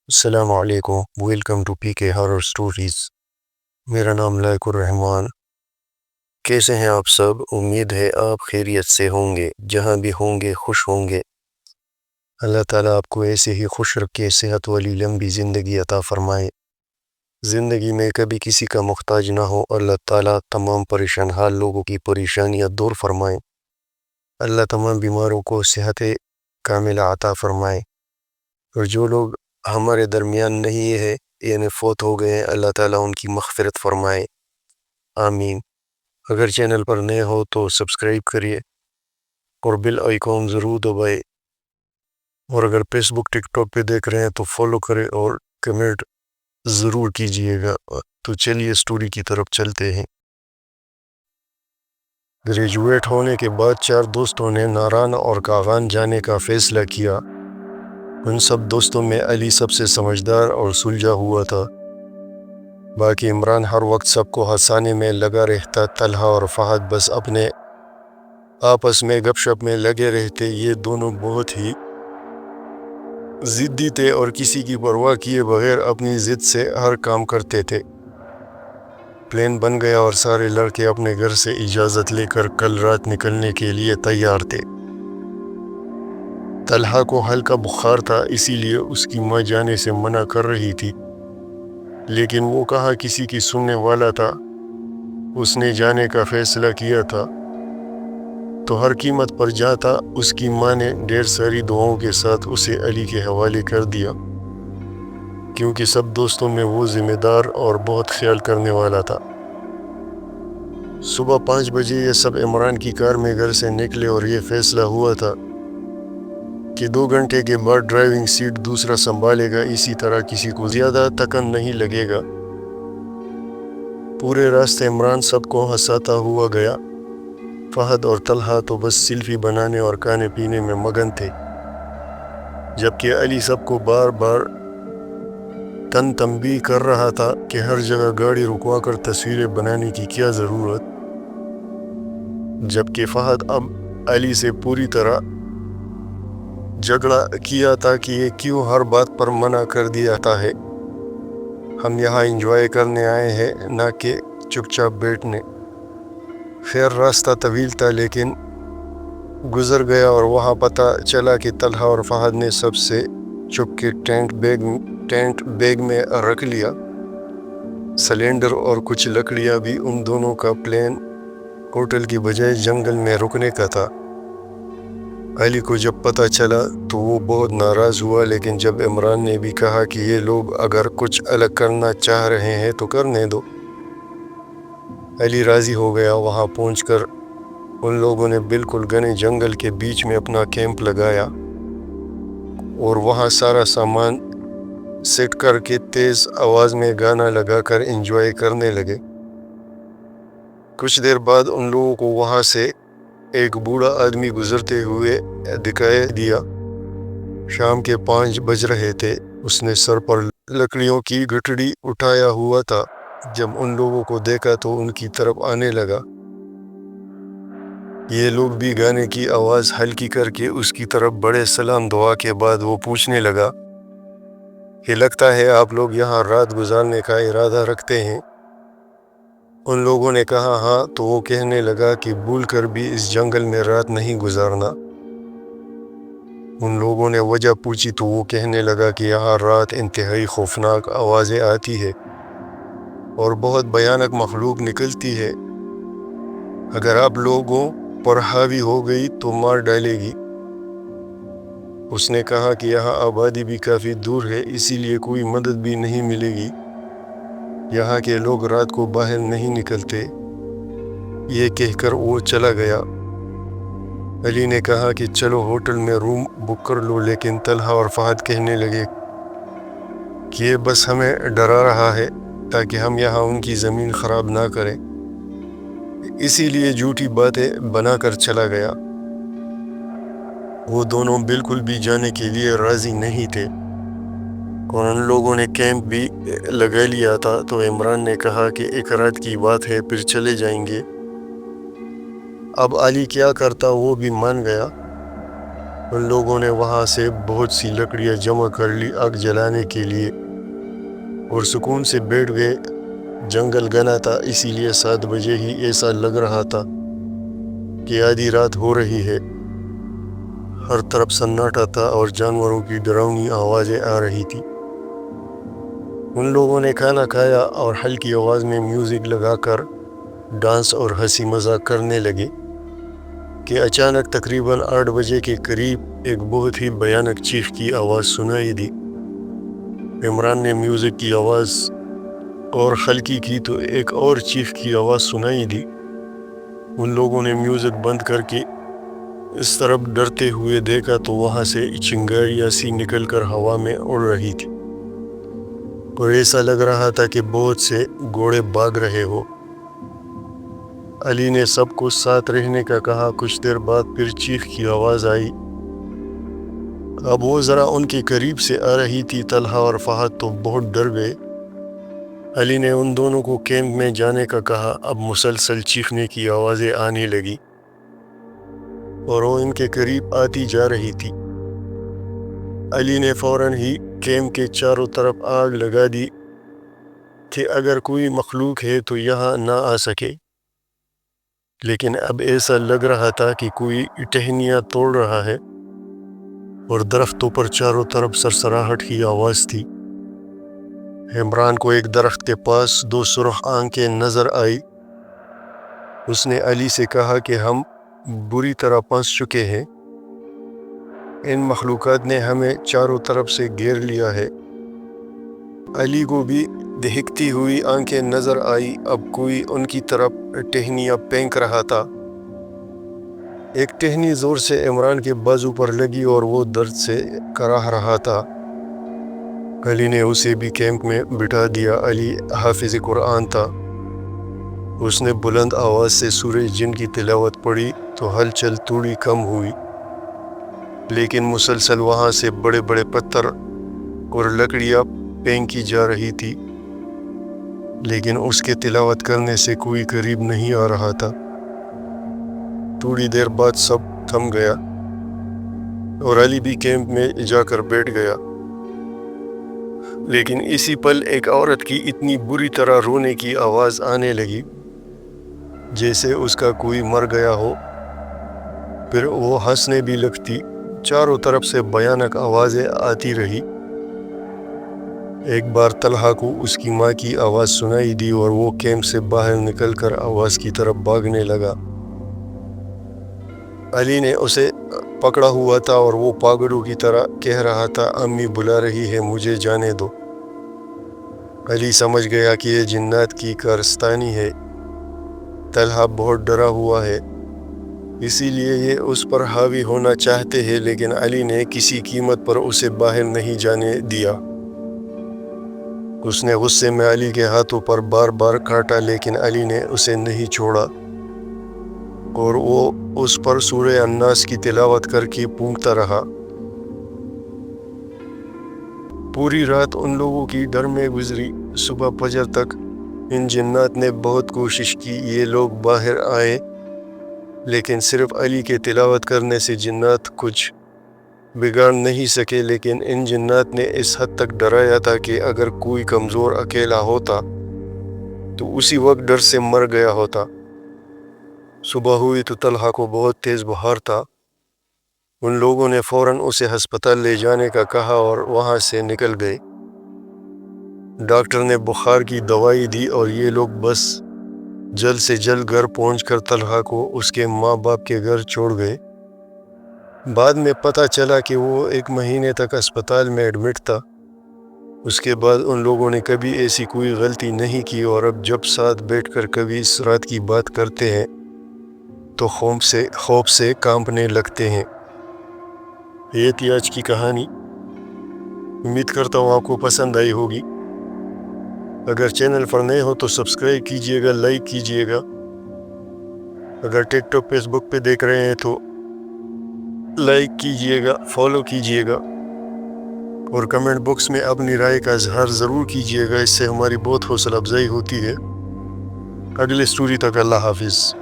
السلام علیکم، welcome to پی کے ہارر سٹوریز۔ میرا نام لائق الرحمان۔ کیسے ہیں آپ سب؟ امید ہے آپ خیریت سے ہوں گے، جہاں بھی ہوں گے خوش ہوں گے۔ اللہ تعالیٰ آپ کو ایسے ہی خوش رکھے، صحت والی لمبی زندگی عطا فرمائے، زندگی میں کبھی کسی کا محتاج نہ ہو۔ اللہ تعالیٰ تمام پریشان حال لوگوں کی پریشانیاں دور فرمائے، اللہ تمام بیماروں کو صحت کاملہ عطا فرمائے، اور جو لوگ ہمارے درمیان نہیں ہے یعنی فوت ہو گئے ہیں، اللہ تعالیٰ ان کی مغفرت فرمائے، آمین۔ اگر چینل پر نئے ہو تو سبسکرائب کریے اور بیل آئیکن ضرور دبائے، اور اگر فیس بک ٹک ٹاک پہ دیکھ رہے ہیں تو فالو کرے اور کمنٹ ضرور کیجئے گا۔ تو چلیے سٹوری کی طرف چلتے ہیں۔ گریجویٹ ہونے کے بعد 4 دوستوں نے ناران اور کاغان جانے کا فیصلہ کیا۔ ان سب دوستوں میں علی سب سے سمجھدار اور سلجھا ہوا تھا، باقی عمران ہر وقت سب کو ہنسانے میں لگا رہتا۔ طلحہ اور فہد بس اپنے آپس میں گپ شپ میں لگے رہتے۔ یہ دونوں بہت ہی ضدی تھے اور کسی کی پرواہ کیے بغیر اپنی ضد سے ہر کام کرتے تھے۔ پلان بن گیا اور سارے لڑکے اپنے گھر سے اجازت لے کر کل رات نکلنے کے لیے تیار تھے۔ طلحہ کو ہلکا بخار تھا، اسی لیے اس کی ماں جانے سے منع کر رہی تھی، لیکن وہ کہاں کسی کی سننے والا تھا۔ اس نے جانے کا فیصلہ کیا تھا تو ہر قیمت پر جاتا۔ اس کی ماں نے ڈھیر ساری دعاؤں کے ساتھ اسے علی کے حوالے کر دیا، کیونکہ سب دوستوں میں وہ ذمہ دار اور بہت خیال کرنے والا تھا۔ صبح 5 بجے یہ سب عمران کی کار میں گھر سے نکلے اور یہ فیصلہ ہوا تھا کہ 2 گھنٹے کے بعد ڈرائیونگ سیٹ دوسرا سنبھالے گا، اسی طرح کسی کو زیادہ تکن نہیں لگے گا۔ پورے راستے عمران سب کو ہنساتا ہوا گیا۔ فہد اور طلحہ تو بس سیلفی بنانے اور کھانے پینے میں مگن تھے، جبکہ علی سب کو بار بار تنبیہ کر رہا تھا کہ ہر جگہ گاڑی رکوا کر تصویریں بنانے کی کیا ضرورت، جبکہ فہد اب علی سے پوری طرح جھگڑا کیا تھا کہ یہ کیوں ہر بات پر منع کر دیتا ہے، ہم یہاں انجوائے کرنے آئے ہیں نہ کہ چپ چاپ بیٹھنے۔ خیر راستہ طویل تھا لیکن گزر گیا اور وہاں پتہ چلا کہ طلحہ اور فہد نے سب سے چھپ کے ٹینٹ بیگ میں رکھ لیا۔ سلنڈر اور کچھ لکڑیاں بھی۔ ان دونوں کا پلان ہوٹل کی بجائے جنگل میں رکنے کا تھا۔ علی کو جب پتہ چلا تو وہ بہت ناراض ہوا، لیکن جب عمران نے بھی کہا کہ یہ لوگ اگر کچھ الگ کرنا چاہ رہے ہیں تو کرنے دو، علی راضی ہو گیا۔ وہاں پہنچ کر ان لوگوں نے بالکل گھنے جنگل کے بیچ میں اپنا کیمپ لگایا اور وہاں سارا سامان سیٹ کر کے تیز آواز میں گانا لگا کر انجوائے کرنے لگے۔ کچھ دیر بعد ان لوگوں کو وہاں سے ایک بوڑھا آدمی گزرتے ہوئے دکھائی دیا۔ شام کے 5 بج رہے تھے۔ اس نے سر پر لکڑیوں کی گٹھڑی اٹھایا ہوا تھا۔ جب ان لوگوں کو دیکھا تو ان کی طرف آنے لگا۔ یہ لوگ بھی گانے کی آواز ہلکی کر کے اس کی طرف بڑے۔ سلام دعا کے بعد وہ پوچھنے لگا کہ لگتا ہے آپ لوگ یہاں رات گزارنے کا ارادہ رکھتے ہیں؟ ان لوگوں نے کہا ہاں۔ تو وہ کہنے لگا کہ بھول کر بھی اس جنگل میں رات نہیں گزارنا۔ ان لوگوں نے وجہ پوچھی تو وہ کہنے لگا کہ یہاں رات انتہائی خوفناک آوازیں آتی ہے اور بہت بھیانک مخلوق نکلتی ہے، اگر آپ لوگوں پر حاوی ہو گئی تو مار ڈالے گی۔ اس نے کہا کہ یہاں آبادی بھی کافی دور ہے، اسی لیے کوئی مدد بھی نہیں ملے گی، یہاں کے لوگ رات کو باہر نہیں نکلتے۔ یہ کہہ کر وہ چلا گیا۔ علی نے کہا کہ چلو ہوٹل میں روم بک کر لو، لیکن طلحہ اور فہد کہنے لگے کہ یہ بس ہمیں ڈرا رہا ہے تاکہ ہم یہاں ان کی زمین خراب نہ کریں، اسی لیے جھوٹی باتیں بنا کر چلا گیا۔ وہ دونوں بالکل بھی جانے کے لیے راضی نہیں تھے اور ان لوگوں نے کیمپ بھی لگا لیا تھا۔ تو عمران نے کہا کہ ایک رات کی بات ہے، پھر چلے جائیں گے۔ اب علی کیا کرتا وہ بھی مان گیا ان لوگوں نے وہاں سے بہت سی لکڑیاں جمع کر لی آگ جلانے کے لیے اور سکون سے بیٹھ گئے۔ جنگل گھنا تھا، اسی لیے 7 بجے ہی ایسا لگ رہا تھا کہ آدھی رات ہو رہی ہے۔ ہر طرف سناٹا تھا اور جانوروں کی ڈراؤنی آوازیں آ رہی تھی۔ ان لوگوں نے کھانا کھایا اور ہلکی آواز میں میوزک لگا کر ڈانس اور ہنسی مذاق کرنے لگے کہ اچانک تقریباً 8 بجے کے قریب ایک بہت ہی بھیانک چیخ کی آواز سنائی دی۔ عمران نے میوزک کی آواز اور ہلکی کی تو ایک اور چیخ کی آواز سنائی دی۔ ان لوگوں نے میوزک بند کر کے اس طرف ڈرتے ہوئے دیکھا تو وہاں سے چنگاریاں سی نکل کر ہوا میں اڑ رہی تھی اور ایسا لگ رہا تھا کہ بہت سے گھوڑے بھاگ رہے ہو۔ علی نے سب کو ساتھ رہنے کا کہا۔ کچھ دیر بعد پھر چیخ کی آواز آئی۔ اب وہ ذرا ان کے قریب سے آ رہی تھی۔ طلحہ اور فہد تو بہت ڈر گئے۔ علی نے ان دونوں کو کیمپ میں جانے کا کہا۔ اب مسلسل چیخنے کی آوازیں آنے لگی اور وہ ان کے قریب آتی جا رہی تھی۔ علی نے فوراً ہی کیمپ کے چاروں طرف آگ لگا دی کہ اگر کوئی مخلوق ہے تو یہاں نہ آ سکے، لیکن اب ایسا لگ رہا تھا کہ کوئی ٹہنیاں توڑ رہا ہے اور درختوں پر چاروں طرف سرسراہٹ کی آواز تھی۔ عمران کو ایک درخت کے پاس 2 سرخ آنکھیں نظر آئی۔ اس نے علی سے کہا کہ ہم بری طرح پھنس چکے ہیں، ان مخلوقات نے ہمیں چاروں طرف سے گھیر لیا ہے۔ علی کو بھی دہکتی ہوئی آنکھیں نظر آئی۔ اب کوئی ان کی طرف ٹہنیاں پھینک رہا تھا۔ ایک ٹہنی زور سے عمران کے بازو پر لگی اور وہ درد سے کراہ رہا تھا۔ علی نے اسے بھی کیمپ میں بٹھا دیا۔ علی حافظ قرآن تھا۔ اس نے بلند آواز سے سورہ جن کی تلاوت پڑھی تو ہلچل تھوڑی کم ہوئی، لیکن مسلسل وہاں سے بڑے بڑے پتھر اور لکڑیاں پھینکی جا رہی تھی، لیکن اس کے تلاوت کرنے سے کوئی قریب نہیں آ رہا تھا۔ تھوڑی دیر بعد سب تھم گیا اور علی بھی کیمپ میں جا کر بیٹھ گیا، لیکن اسی پل ایک عورت کی اتنی بری طرح رونے کی آواز آنے لگی جیسے اس کا کوئی مر گیا ہو۔ پھر وہ ہنسنے بھی لگتی۔ چاروں طرف سے بھیانک آوازیں آتی رہی۔ ایک بار طلحہ کو اس کی ماں کی آواز سنائی دی اور وہ کیمپ سے باہر نکل کر آواز کی طرف بھاگنے لگا۔ علی نے اسے پکڑا ہوا تھا اور وہ پاگلوں کی طرح کہہ رہا تھا، امی بلا رہی ہے، مجھے جانے دو۔ علی سمجھ گیا کہ یہ جنات کی کارستانی ہے۔ طلحہ بہت ڈرا ہوا ہے، اسی لیے یہ اس پر حاوی ہونا چاہتے ہیں، لیکن علی نے کسی قیمت پر اسے باہر نہیں جانے دیا۔ اس نے غصے میں علی کے ہاتھوں پر بار بار کاٹا، لیکن علی نے اسے نہیں چھوڑا اور وہ اس پر سورہ الناس کی تلاوت کر کے پونگتا رہا۔ پوری رات ان لوگوں کی ڈر میں گزری۔ صبح فجر تک ان جنات نے بہت کوشش کی، یہ لوگ باہر آئے، لیکن صرف علی کے تلاوت کرنے سے جنات کچھ بگاڑ نہیں سکے۔ لیکن ان جنات نے اس حد تک ڈرایا تھا کہ اگر کوئی کمزور اکیلا ہوتا تو اسی وقت ڈر سے مر گیا ہوتا۔ صبح ہوئی تو طلحہ کو بہت تیز بخار تھا۔ ان لوگوں نے فوراً اسے ہسپتال لے جانے کا کہا اور وہاں سے نکل گئے۔ ڈاکٹر نے بخار کی دوائی دی اور یہ لوگ بس جلد سے جلد گھر پہنچ کر طلحہ کو اس کے ماں باپ کے گھر چھوڑ گئے۔ بعد میں پتہ چلا کہ وہ 1 مہینے تک اسپتال میں ایڈمٹ تھا۔ اس کے بعد ان لوگوں نے کبھی ایسی کوئی غلطی نہیں کی اور اب جب ساتھ بیٹھ کر کبھی اس رات کی بات کرتے ہیں تو خوف سے کانپنے لگتے ہیں۔ یہ تھی آج کی کہانی۔ امید کرتا ہوں آپ کو پسند آئی ہوگی۔ اگر چینل پر نئے ہو تو سبسکرائب کیجیے گا، لائک کیجیے گا۔ اگر ٹک ٹاک فیس بک پہ دیکھ رہے ہیں تو لائک کیجیے گا، فالو کیجیے گا اور کمنٹ باکس میں اپنی رائے کا اظہار ضرور کیجیے گا، اس سے ہماری بہت حوصلہ افزائی ہوتی ہے۔ اگلے سٹوری تک اللہ حافظ۔